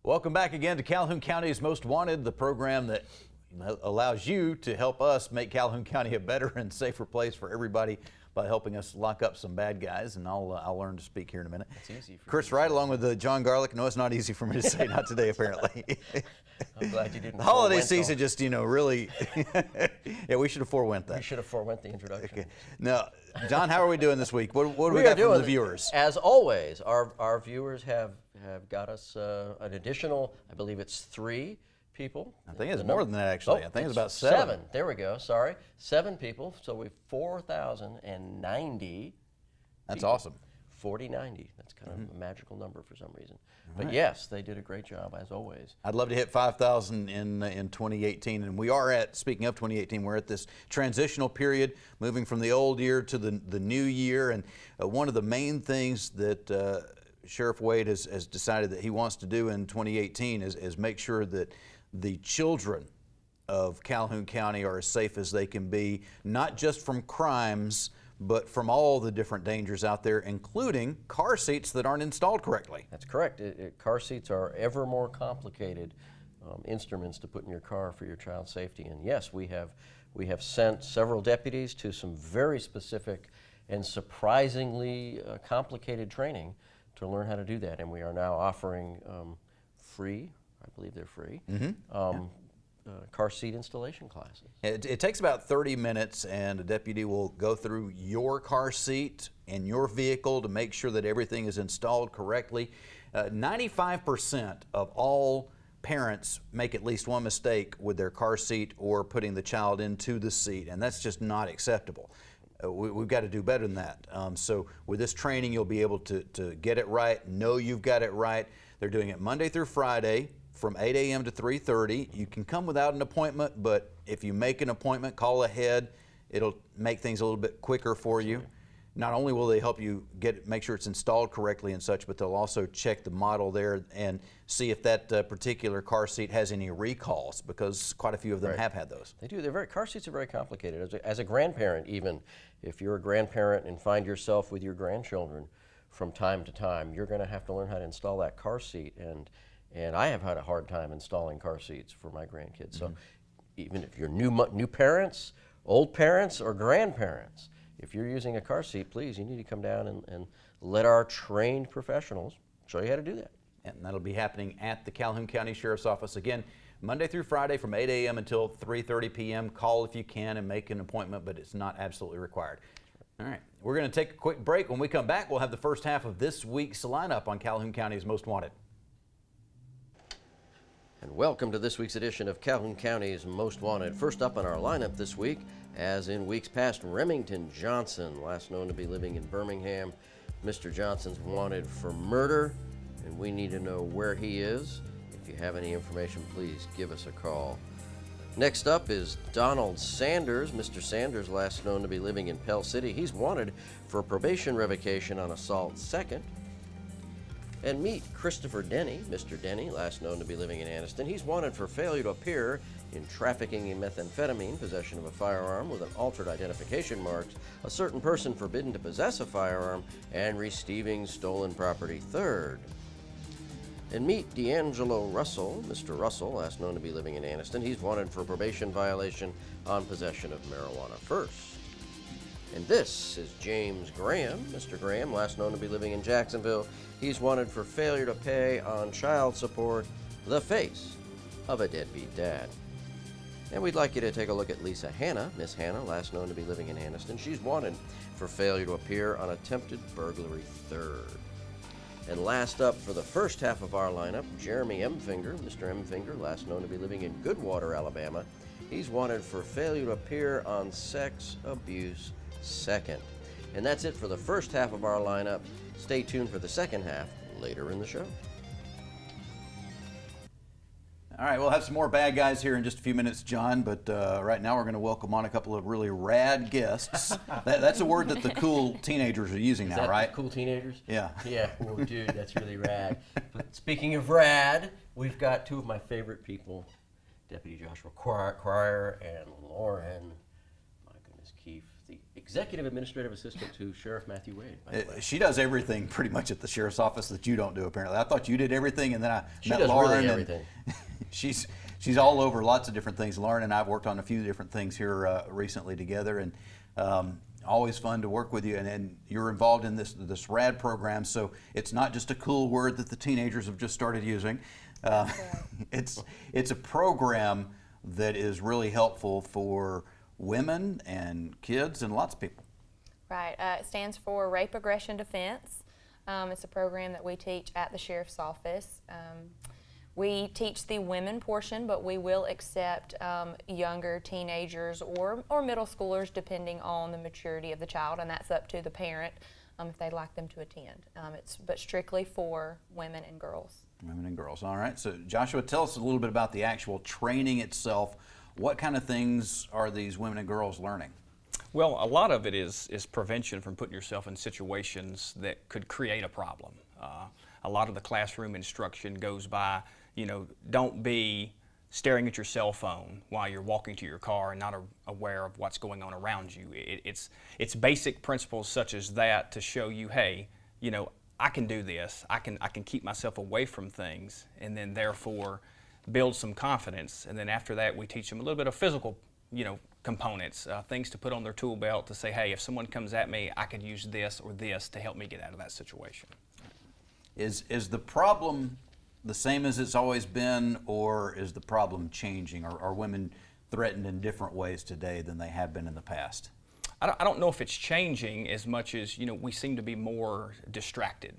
Welcome back again to Calhoun County's Most Wanted, the program that allows you to help us make Calhoun County a better and safer place for everybody by helping us lock up some bad guys. And I'll learn to speak here in a minute. It's easy for Chris Wright, along with John Garlick. No, it's not easy for me to say. Not today, apparently. I'm glad you didn't. The holiday season just, really. Yeah, we should have forewent that. We should have forewent the introduction. Okay. Now, John, how are we doing this week? What do we got from the viewers? As always, our viewers have got us an additional, I believe it's 3 people. I think it's more than that, actually. I think it's about 7. There we go. Sorry. 7 people. So we've 4,090. That's people. awesome. 4090. That's kind of a magical number for some reason. But yes, they did a great job, as always. I'd love to hit 5,000 in 2018. And we are speaking of 2018, we're at this transitional period, moving from the old year to the new year. And one of the main things that Sheriff Wade has decided that he wants to do in 2018 is make sure that the children of Calhoun County are as safe as they can be, not just from crimes, but from all the different dangers out there, including car seats that aren't installed correctly. That's correct. Car seats are ever more complicated instruments to put in your car for your child's safety. And yes, we have sent several deputies to some very specific and surprisingly complicated training to learn how to do that. And we are now offering free, I believe they're free, car seat installation classes. It takes about 30 minutes, and a deputy will go through your car seat and your vehicle to make sure that everything is installed correctly. 95% of all parents make at least one mistake with their car seat or putting the child into the seat, and that's just not acceptable. We've got to do better than that. So with this training, you'll be able to get it right, know you've got it right. They're doing it Monday through Friday from 8 a.m. to 3:30. You can come without an appointment, but if you make an appointment, call ahead. It'll make things a little bit quicker for you. Not only will they help you make sure it's installed correctly and such, but they'll also check the model there and see if that particular car seat has any recalls, because quite a few of them have had those. They do. Car seats are very complicated. As a grandparent, even if you're a grandparent and find yourself with your grandchildren from time to time, you're going to have to learn how to install that car seat. And I have had a hard time installing car seats for my grandkids. So even if you're new parents, old parents, or grandparents, if you're using a car seat, please, you need to come down and let our trained professionals show you how to do that. And that'll be happening at the Calhoun County Sheriff's Office. Again, Monday through Friday from 8 a.m. until 3:30 p.m. Call if you can and make an appointment, but it's not absolutely required. All right, we're going to take a quick break. When we come back, we'll have the first half of this week's lineup on Calhoun County's Most Wanted. And welcome to this week's edition of Calhoun County's Most Wanted. First up on our lineup this week, as in weeks past, Remington Johnson, last known to be living in Birmingham. Mr. Johnson's wanted for murder, and we need to know where he is. If you have any information, please give us a call. Next up is Donald Sanders. Mr. Sanders, last known to be living in Pell City. He's wanted for probation revocation on assault second. And meet Christopher Denny. Mr. Denny, last known to be living in Anniston. He's wanted for failure to appear in trafficking in methamphetamine, possession of a firearm with an altered identification marks, a certain person forbidden to possess a firearm, and receiving stolen property third. And meet D'Angelo Russell. Mr. Russell, last known to be living in Anniston. He's wanted for probation violation on possession of marijuana first. And this is James Graham. Mr. Graham, last known to be living in Jacksonville. He's wanted for failure to pay on child support, the face of a deadbeat dad. And we'd like you to take a look at Lisa Hanna. Miss Hanna, last known to be living in Anniston. She's wanted for failure to appear on attempted burglary third. And last up for the first half of our lineup, Jeremy M. Finger. Mr. M. Finger, last known to be living in Goodwater, Alabama. He's wanted for failure to appear on sex abuse second. And that's it for the first half of our lineup. Stay tuned for the second half later in the show. All right, we'll have some more bad guys here in just a few minutes, John, but right now we're going to welcome on a couple of really rad guests. That's a word that the cool teenagers are using now, right? Cool teenagers? Yeah. Yeah, well, dude, that's really rad. But speaking of rad, we've got two of my favorite people Deputy Joshua Cryer, and Lauren, my goodness, Keefe, the Executive Administrative Assistant to Sheriff Matthew Wade, by the way. She does everything pretty much at the sheriff's office that you don't do, apparently. I thought you did everything, and then I She met does Lauren. really and everything. She's all over lots of different things. Lauren and I have worked on a few different things here recently together, and always fun to work with you. And you're involved in this RAD program, so it's not just a cool word that the teenagers have just started using. It's a program that is really helpful for women and kids and lots of people. Right. It stands for Rape Aggression Defense. It's a program that we teach at the Sheriff's Office. We teach the women portion, but we will accept younger teenagers or middle schoolers depending on the maturity of the child, and that's up to the parent if they'd like them to attend. But strictly for women and girls. Women and girls. All right. So Joshua, tell us a little bit about the actual training itself. What kind of things are these women and girls learning? Well, a lot of it is prevention from putting yourself in situations that could create a problem. A lot of the classroom instruction goes by, don't be staring at your cell phone while you're walking to your car and not aware of what's going on around you. It's basic principles such as that to show you, hey, I can do this. I can keep myself away from things, and then therefore build some confidence. And then after that, we teach them a little bit of physical, components, things to put on their tool belt to say, hey, if someone comes at me, I could use this or this to help me get out of that situation. Is the problem the same as it's always been, or is the problem changing? Are women threatened in different ways today than they have been in the past? I don't know if it's changing as much as, we seem to be more distracted.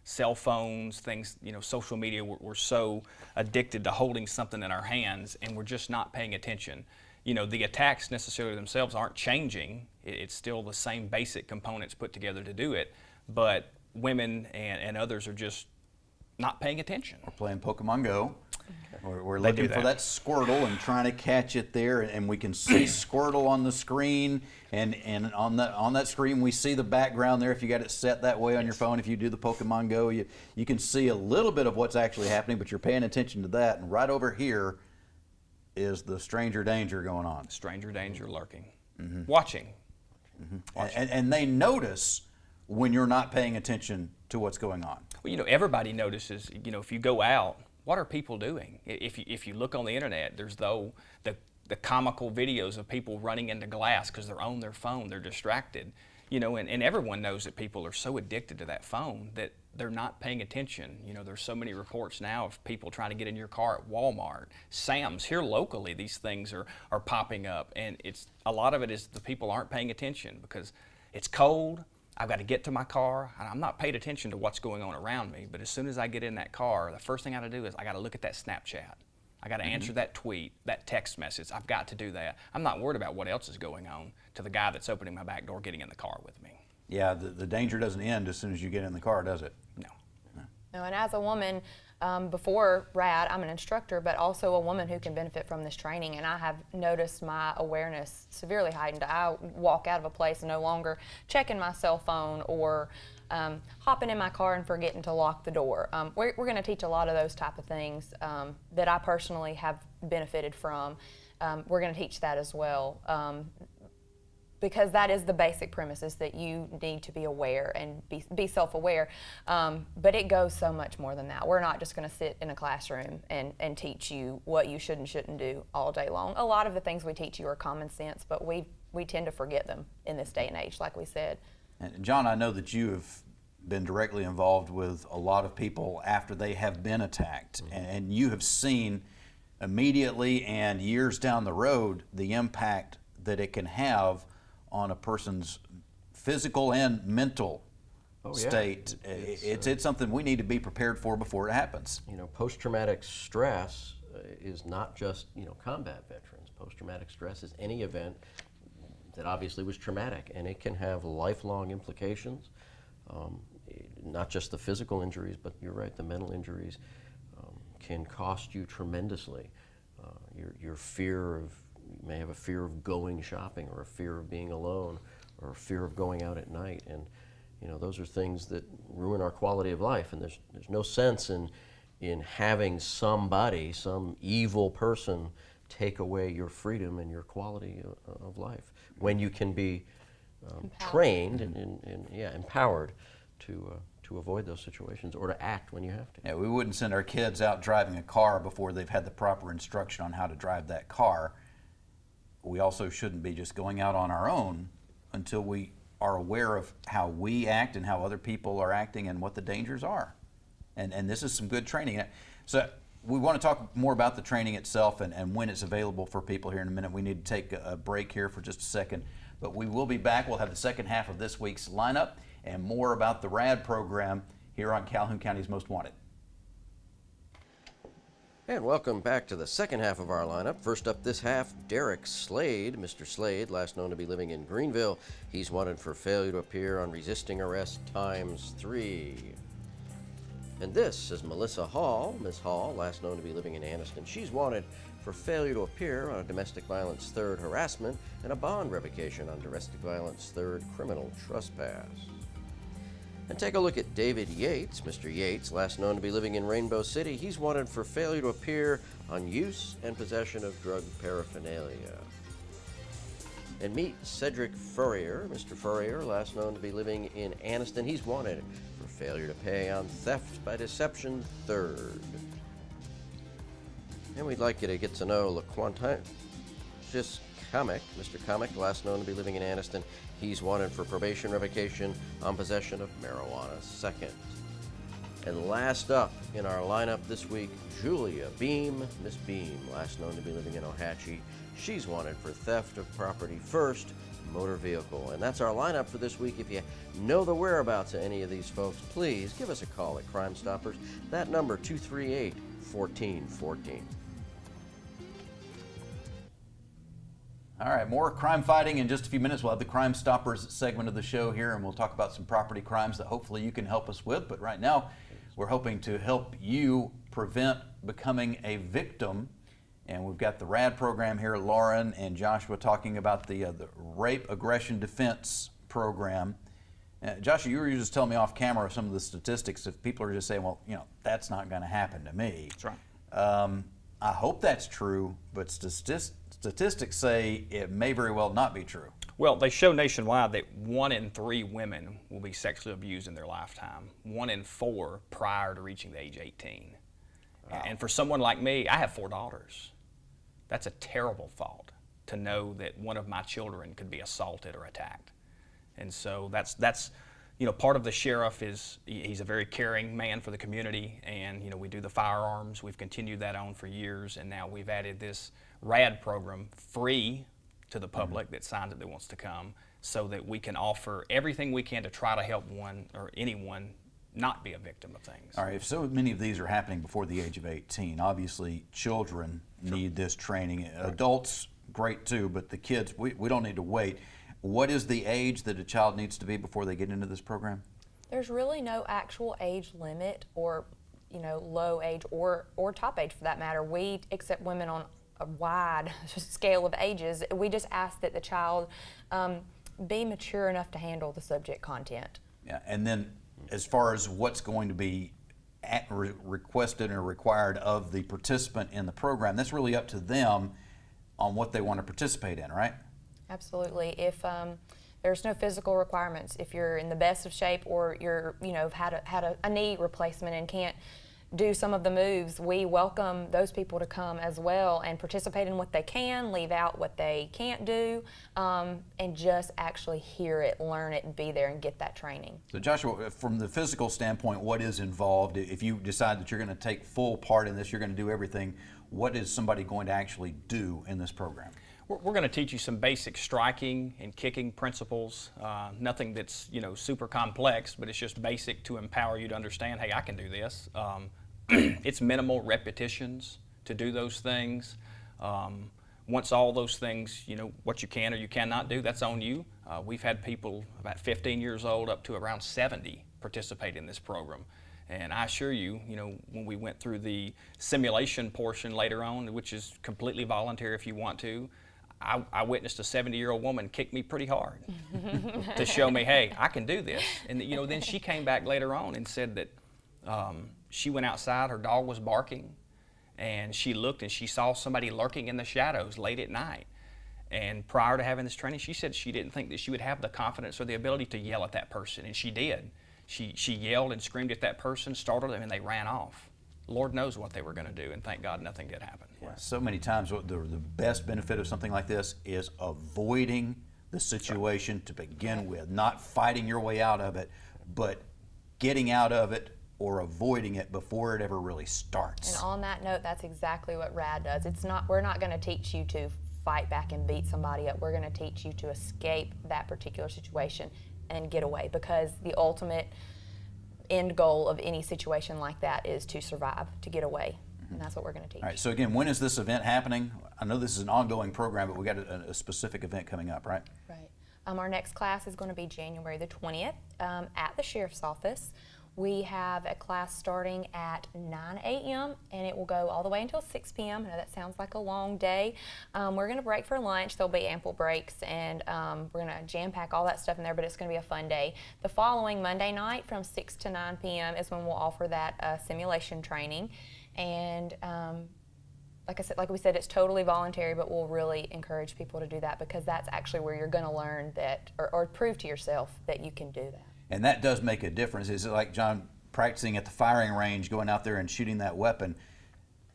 Cell phones, things, social media, we're so addicted to holding something in our hands, and we're just not paying attention. The attacks necessarily themselves aren't changing. It's still the same basic components put together to do it, but women and others are just not paying attention. We're playing Pokemon Go. We're looking for that Squirtle and trying to catch it there, and we can see Squirtle on the screen, and on that screen we see the background there if you got it set that way on your phone. If you do the Pokemon Go, you can see a little bit of what's actually happening, but you're paying attention to that, and right over here is the stranger danger going on. Stranger danger lurking. Mm-hmm. Watching. And they notice when you're not paying attention to what's going on. Well, everybody notices, if you go out, what are people doing? If you look on the internet, there's the comical videos of people running into glass because they're on their phone, they're distracted. And everyone knows that people are so addicted to that phone that they're not paying attention. There's so many reports now of people trying to get in your car at Walmart, Sam's. Here locally, these things are popping up, and a lot of it is the people aren't paying attention because it's cold. I've got to get to my car, and I'm not paying attention to what's going on around me, but as soon as I get in that car, the first thing I got to do is I got to look at that Snapchat. I got to answer that tweet, that text message. I've got to do that. I'm not worried about what else is going on to the guy that's opening my back door getting in the car with me. Yeah, the danger doesn't end as soon as you get in the car, does it? No. No, and as a woman, before RAD, I'm an instructor, but also a woman who can benefit from this training, and I have noticed my awareness severely heightened. I walk out of a place no longer checking my cell phone or hopping in my car and forgetting to lock the door. We're going to teach a lot of those type of things that I personally have benefited from. We're going to teach that as well. Because that is the basic premise, is that you need to be aware and be self-aware. But it goes so much more than that. We're not just going to sit in a classroom and teach you what you should and shouldn't do all day long. A lot of the things we teach you are common sense, but we tend to forget them in this day and age, like we said. And John, I know that you have been directly involved with a lot of people after they have been attacked, and you have seen immediately and years down the road the impact that it can have on a person's physical and mental state. It's something we need to be prepared for before it happens. Post-traumatic stress is not just combat veterans. Post-traumatic stress is any event that obviously was traumatic, and it can have lifelong implications. Not just the physical injuries, but you're right, the mental injuries can cost you tremendously. Your fear of You may have a fear of going shopping, or a fear of being alone, or a fear of going out at night, and those are things that ruin our quality of life. And there's no sense in having somebody, some evil person, take away your freedom and your quality of life when you can be trained and empowered to avoid those situations or to act when you have to. Yeah, we wouldn't send our kids out driving a car before they've had the proper instruction on how to drive that car. We also shouldn't be just going out on our own until we are aware of how we act and how other people are acting and what the dangers are. And this is some good training. So we want to talk more about the training itself and when it's available for people here in a minute. We need to take a break here for just a second, but we will be back. We'll have the second half of this week's lineup and more about the RAD program here on Calhoun County's Most Wanted. And welcome back to the second half of our lineup. First up this half, Derek Slade. Mr. Slade, last known to be living in Greenville. He's wanted for failure to appear on resisting arrest ×3. And this is Melissa Hall. Ms. Hall, last known to be living in Anniston. She's wanted for failure to appear on a domestic violence 3rd harassment and a bond revocation on domestic violence 3rd criminal trespass. And take a look at David Yates. Mr. Yates, last known to be living in Rainbow City. He's wanted for failure to appear on use and possession of drug paraphernalia. And meet Cedric Furrier. Mr. Furrier, last known to be living in Anniston. He's wanted for failure to pay on theft by deception 3rd. And we'd like you to get to know LaQuantis Comic. Mr. Comic, last known to be living in Anniston. He's wanted for probation revocation on possession of marijuana 2nd. And last up in our lineup this week, Julia Beam. Miss Beam, last known to be living in Ohatchee. She's wanted for theft of property 1st, motor vehicle. And that's our lineup for this week. If you know the whereabouts of any of these folks, please give us a call at Crime Stoppers. That number, 238-1414. All right, more crime fighting in just a few minutes. We'll have the Crime Stoppers segment of the show here, and we'll talk about some property crimes that hopefully you can help us with. But right now, we're hoping to help you prevent becoming a victim. And we've got the RAD program here, Lauren and Joshua, talking about the Rape Aggression Defense Program. Joshua, you were just telling me off camera some of the statistics. If people are just saying, well, that's not going to happen to me. That's right. I hope that's true, but statistics say it may very well not be true. Well, they show nationwide that 1 in 3 women will be sexually abused in their lifetime, 1 in 4 prior to reaching the age 18. Wow. And for someone like me, I have 4 daughters. That's a terrible thought, to know that one of my children could be assaulted or attacked. And so that's part of the sheriff is he's a very caring man for the community, and we do the firearms. We've continued that on for years, and now we've added this RAD program free to the public that signs up that wants to come, so that we can offer everything we can to try to help one or anyone not be a victim of things. All right, if so many of these are happening before the age of 18, obviously children need this training. Adults, great too, but the kids, we don't need to wait. What is the age that a child needs to be before they get into this program? There's really no actual age limit or low age or top age for that matter. We accept women on a wide scale of ages. We just ask that the child be mature enough to handle the subject content. Yeah, and then as far as what's going to be requested or required of the participant in the program, that's really up to them on what they want to participate in, right? Absolutely. If there's no physical requirements, if you're in the best of shape or you're had a knee replacement and can't do some of the moves, we welcome those people to come as well and participate in what they can, leave out what they can't do, and just actually hear it, learn it, and be there and get that training. So Joshua, from the physical standpoint, what is involved? If you decide that you're going to take full part in this, you're going to do everything, what is somebody going to actually do in this program? We're going to teach you some basic striking and kicking principles. Nothing that's super complex, but it's just basic to empower you to understand, hey, I can do this. It's minimal repetitions to do those things. Once all those things, what you can or you cannot do, that's on you. We've had people about 15 years old up to around 70 participate in this program. And I assure you, when we went through the simulation portion later on, which is completely voluntary if you want to, I witnessed a 70-year-old woman kick me pretty hard to show me, hey, I can do this. And then she came back later on and said that she went outside, her dog was barking, and she looked and she saw somebody lurking in the shadows late at night. And prior to having this training, she said she didn't think that she would have the confidence or the ability to yell at that person, and she did. She yelled and screamed at that person, startled them, and they ran off. Lord knows what they were going to do, and thank God nothing did happen. Yeah, so many times the best benefit of something like this is avoiding the situation to begin with, not fighting your way out of it, but getting out of it or avoiding it before it ever really starts. And on that note, that's exactly what RAD does. We're not going to teach you to fight back and beat somebody up. We're going to teach you to escape that particular situation and get away, because the ultimate end goal of any situation like that is to survive, to get away. And that's what we're going to teach. All right, so again, when is this event happening? I know this is an ongoing program, but we got a specific event coming up, right? Right. Our next class is going to be January the 20th at the Sheriff's Office. We have a class starting at 9 a.m. and it will go all the way until 6 p.m. I know that sounds like a long day. We're going to break for lunch. There'll be ample breaks, and we're going to jam pack all that stuff in there, but it's going to be a fun day. The following Monday night from 6 to 9 p.m. is when we'll offer that simulation training. And like we said, it's totally voluntary, but we'll really encourage people to do that, because that's actually where you're going to learn that, or prove to yourself that you can do that. And that does make a difference. Is it like John practicing at the firing range, going out there and shooting that weapon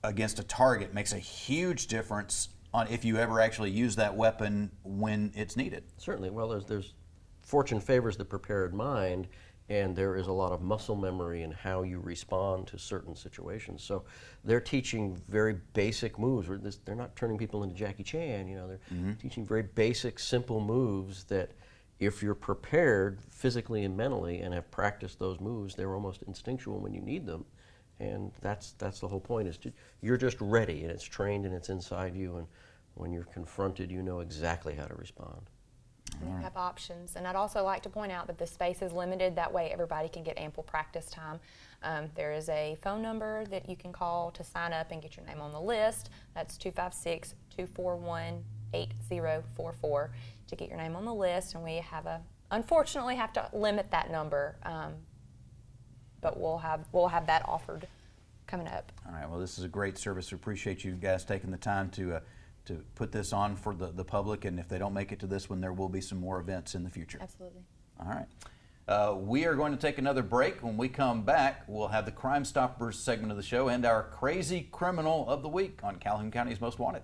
against a target makes a huge difference on if you ever actually use that weapon when it's needed. Certainly. Well, there's fortune favors the prepared mind, and there is a lot of muscle memory in how you respond to certain situations. So they're teaching very basic moves. They're not turning people into Jackie Chan. They're teaching very basic, simple moves that, if you're prepared physically and mentally and have practiced those moves, they're almost instinctual when you need them. And that's the whole point, is you're just ready, and it's trained and it's inside you, and when you're confronted, you know exactly how to respond. We have options. And I'd also like to point out that the space is limited. That way everybody can get ample practice time. There is a phone number that you can call to sign up and get your name on the list. That's 256-241-8044 to get your name on the list. And we unfortunately have to limit that number, but we'll have that offered coming up. All right, well, this is a great service. We appreciate you guys taking the time to put this on for the public, and if they don't make it to this one, there will be some more events in the future. Absolutely. All right. We are going to take another break. When we come back, we'll have the Crime Stoppers segment of the show and our Crazy Criminal of the Week on Calhoun County's Most Wanted.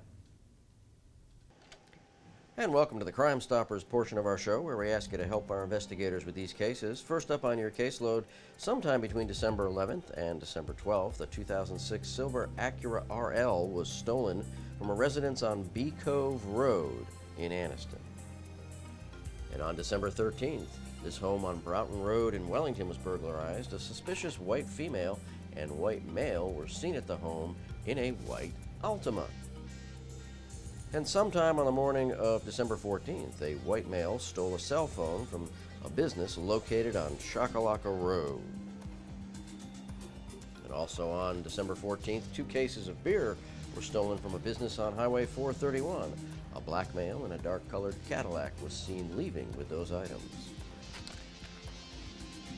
And welcome to the Crime Stoppers portion of our show, where we ask you to help our investigators with these cases. First up on your caseload, sometime between December 11th and December 12th, the 2006 silver Acura RL was stolen from a residence on Bee Cove Road in Anniston. And on December 13th, this home on Broughton Road in Wellington was burglarized. A suspicious white female and white male were seen at the home in a white Altima. And sometime on the morning of December 14th, a white male stole a cell phone from a business located on Shakalaka Road. And also on December 14th, 2 cases of beer were stolen from a business on Highway 431. A black male in a dark-colored Cadillac was seen leaving with those items.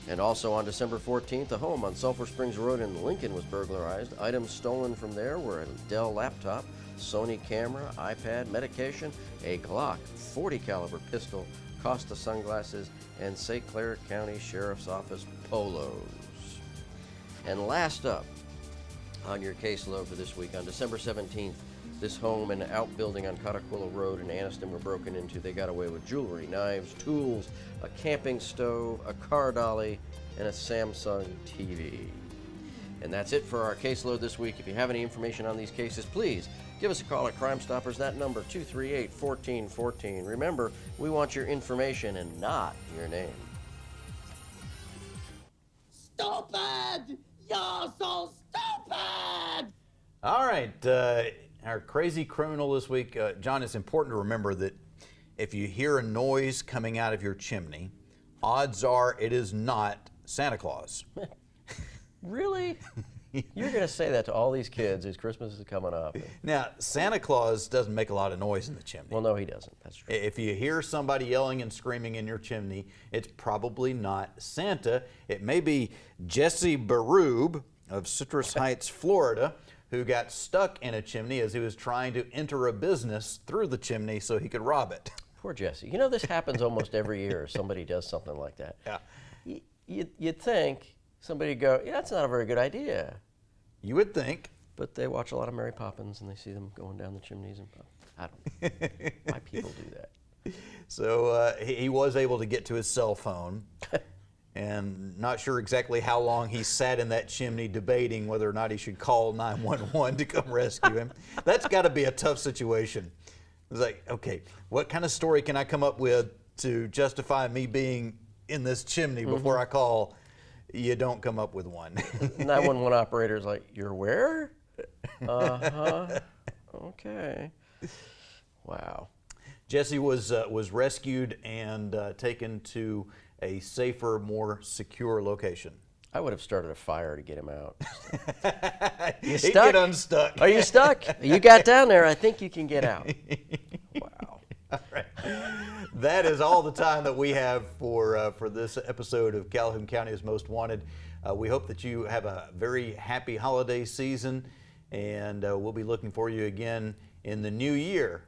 And also on December 14th, a home on Sulphur Springs Road in Lincoln was burglarized. Items stolen from there were a Dell laptop, Sony camera, iPad, medication, a Glock 40 caliber pistol, Costa sunglasses, and St. Clair County Sheriff's Office polos. And last up on your caseload for this week, on December 17th, this home and outbuilding on Cataquilla Road in Anniston were broken into. They got away with jewelry, knives, tools, a camping stove, a car dolly, and a Samsung TV. And that's it for our caseload this week. If you have any information on these cases, please give us a call at Crime Stoppers. That number, 238-1414. Remember, we want your information and not your name. Stupid! You're so stupid! All right, our Crazy Criminal this week. John, it's important to remember that if you hear a noise coming out of your chimney, odds are it is not Santa Claus. Really? You're going to say that to all these kids as Christmas is coming up. Now, Santa Claus doesn't make a lot of noise in the chimney. Well, no, he doesn't. That's true. If you hear somebody yelling and screaming in your chimney, it's probably not Santa. It may be Jesse Baroob of Citrus Heights, Florida, who got stuck in a chimney as he was trying to enter a business through the chimney so he could rob it. Poor Jesse. You know, this happens almost every year. Somebody does something like that. Yeah. You'd think somebody would go, yeah, that's not a very good idea. You would think. But they watch a lot of Mary Poppins and they see them going down the chimneys. And I don't know why people do that. So he was able to get to his cell phone. And not sure exactly how long he sat in that chimney debating whether or not he should call 911 to come rescue him. That's got to be a tough situation. It's like, okay, what kind of story can I come up with to justify me being in this chimney before I call? You don't come up with one. 911 operator's like, you're where? Uh-huh. Okay. Wow. Jesse was rescued and taken to a safer, more secure location. I would have started a fire to get him out. You He'd stuck? get unstuck. Are you stuck? You got down there. I think you can get out. Wow. All right. That is all the time that we have for this episode of Calhoun County's Most Wanted. We hope that you have a very happy holiday season, and we'll be looking for you again in the new year.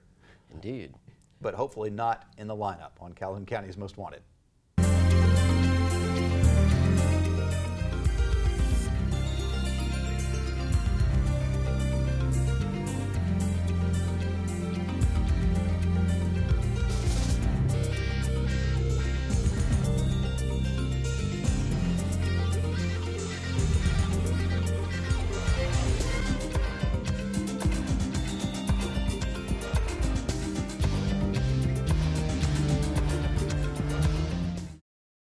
Indeed. But hopefully not in the lineup on Calhoun County's Most Wanted.